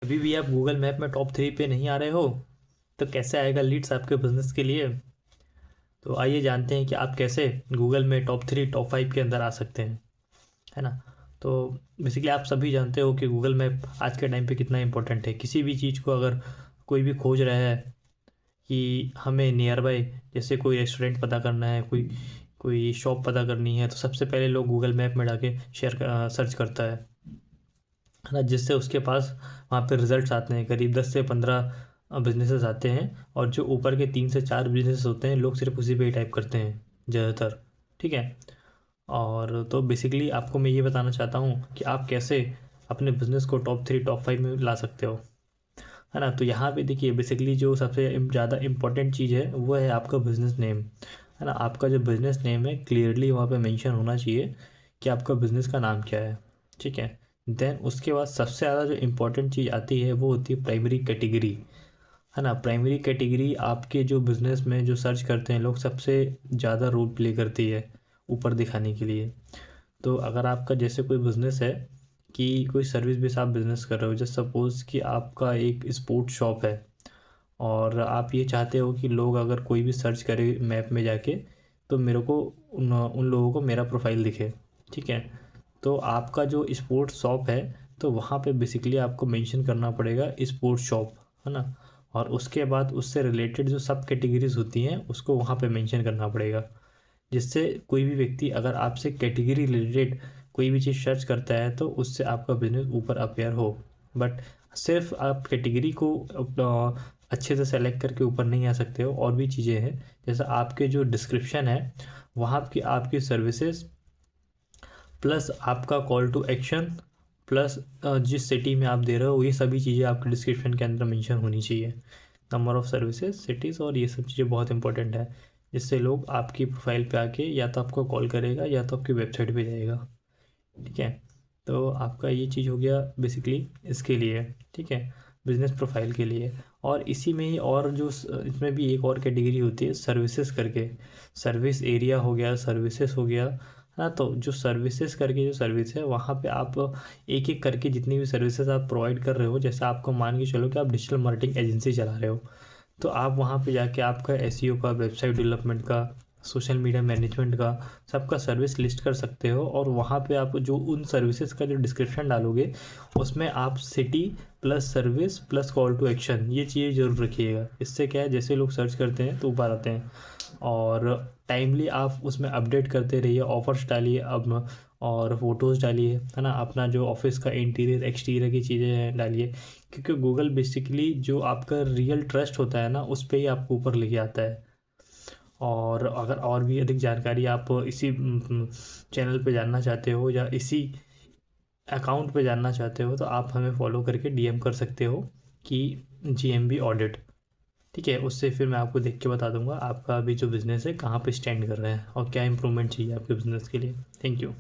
अभी भी आप गूगल मैप में टॉप 3 पे नहीं आ रहे हो तो कैसे आएगा लीड्स आपके बिजनेस के लिए। तो आइए जानते हैं कि आप कैसे गूगल में टॉप 3 टॉप 5 के अंदर आ सकते हैं, है ना। तो बेसिकली आप सभी जानते हो कि गूगल मैप आज के टाइम पे कितना इंपॉर्टेंट है। किसी भी चीज़ को अगर कोई भी खोज रहा है कि हमें नियर बाय जैसे कोई रेस्टोरेंट पता करना है, कोई कोई शॉप पता करनी है, तो सबसे पहले लोग गूगल मैप में जाके सर्च करता है ना, जिससे उसके पास वहाँ पे रिजल्ट्स आते हैं। करीब 10 से 15 बिजनेसेस आते हैं और जो ऊपर के 3 से 4 बिजनेसेस होते हैं लोग सिर्फ उसी पे ही टाइप करते हैं ज़्यादातर। ठीक है। और तो बेसिकली आपको मैं ये बताना चाहता हूँ कि आप कैसे अपने बिज़नेस को टॉप 3 टॉप 5 में ला सकते हो, है ना। तो यहाँ पे देखिए बेसिकली जो सबसे ज़्यादा इम्पोर्टेंट चीज़ है वो है आपका बिज़नेस नेम, है ना। आपका जो बिज़नेस नेम है क्लियरली वहाँ पे मेंशन होना चाहिए कि आपका बिज़नेस का नाम क्या है। ठीक है। देन उसके बाद सबसे ज़्यादा जो इम्पोर्टेंट चीज़ आती है वो होती है प्राइमरी कैटेगरी, है ना। प्राइमरी कैटेगरी आपके जो बिज़नेस में जो सर्च करते हैं लोग सबसे ज़्यादा रोल प्ले करती है ऊपर दिखाने के लिए। तो अगर आपका जैसे कोई बिज़नेस है कि कोई सर्विस बेस आप बिज़नेस कर रहे हो, जैसे सपोज़ कि आपका एक स्पोर्ट्स शॉप है और आप ये चाहते हो कि लोग अगर कोई भी सर्च करे मैप में जाके तो मेरे को उन उन लोगों को मेरा प्रोफाइल दिखे। ठीक है। तो आपका जो स्पोर्ट्स शॉप है तो वहाँ पे बेसिकली आपको मेंशन करना पड़ेगा स्पोर्ट्स शॉप, है ना। और उसके बाद उससे रिलेटेड जो सब कैटेगरीज होती हैं उसको वहाँ पे मेंशन करना पड़ेगा, जिससे कोई भी व्यक्ति अगर आपसे कैटेगरी रिलेटेड कोई भी चीज़ सर्च करता है तो उससे आपका बिजनेस ऊपर अपेयर हो। बट सिर्फ आप कैटेगरी को अच्छे से सेलेक्ट करके ऊपर नहीं आ सकते हो, और भी चीज़ें हैं जैसे आपके जो डिस्क्रिप्शन है वहाँ की आपकी सर्विसेज प्लस आपका कॉल टू एक्शन प्लस जिस सिटी में आप दे रहे हो ये सभी चीज़ें आपके डिस्क्रिप्शन के अंदर मेंशन होनी चाहिए। नंबर ऑफ़ सर्विसेज, सिटीज़ और ये सब चीज़ें बहुत इंपॉर्टेंट है, जिससे लोग आपकी प्रोफाइल पे आके या तो आपको कॉल करेगा या तो आपकी वेबसाइट पे जाएगा। ठीक है। तो आपका ये चीज़ हो गया बेसिकली इसके लिए। ठीक है, बिजनेस प्रोफाइल के लिए। और इसी में ही और जो इसमें भी एक और कैटेगरी होती है सर्विसेज करके। सर्विस एरिया हो गया, सर्विसेज हो गया, हाँ। तो जो सर्विसेज करके जो सर्विस है वहाँ पे आप एक एक करके जितनी भी सर्विसेज आप प्रोवाइड कर रहे हो, जैसे आपको मान के चलो कि आप डिजिटल मार्केटिंग एजेंसी चला रहे हो, तो आप वहाँ पे जाके आपका एसईओ का, वेबसाइट डेवलपमेंट का, सोशल मीडिया मैनेजमेंट का सबका सर्विस लिस्ट कर सकते हो। और वहाँ पे आप जो उन सर्विसेज का जो डिस्क्रिप्शन डालोगे उसमें आप city plus service plus call to action ये चीज़ें ज़रूर रखिएगा। इससे क्या है, जैसे लोग सर्च करते हैं तो ऊपर आते हैं। और टाइमली आप उसमें अपडेट करते रहिए, ऑफर्स डालिए अब और फ़ोटोज़ डालिए, है ना। अपना जो ऑफिस का इंटीरियर एक्सटीरियर की चीज़ें हैं डालिए, क्योंकि गूगल बेसिकली जो आपका रियल ट्रस्ट होता है ना उस पर ही आपको ऊपर लेके आता है। और अगर और भी अधिक जानकारी आप इसी चैनल पे जानना चाहते हो या इसी अकाउंट पे जानना चाहते हो तो आप हमें फॉलो करके डीएम कर सकते हो कि जीएमबी ऑडिट। ठीक है, उससे फिर मैं आपको देख के बता दूंगा आपका अभी जो बिज़नेस है कहाँ पे स्टैंड कर रहा है और क्या इंप्रूवमेंट चाहिए आपके बिज़नेस के लिए। Thank you.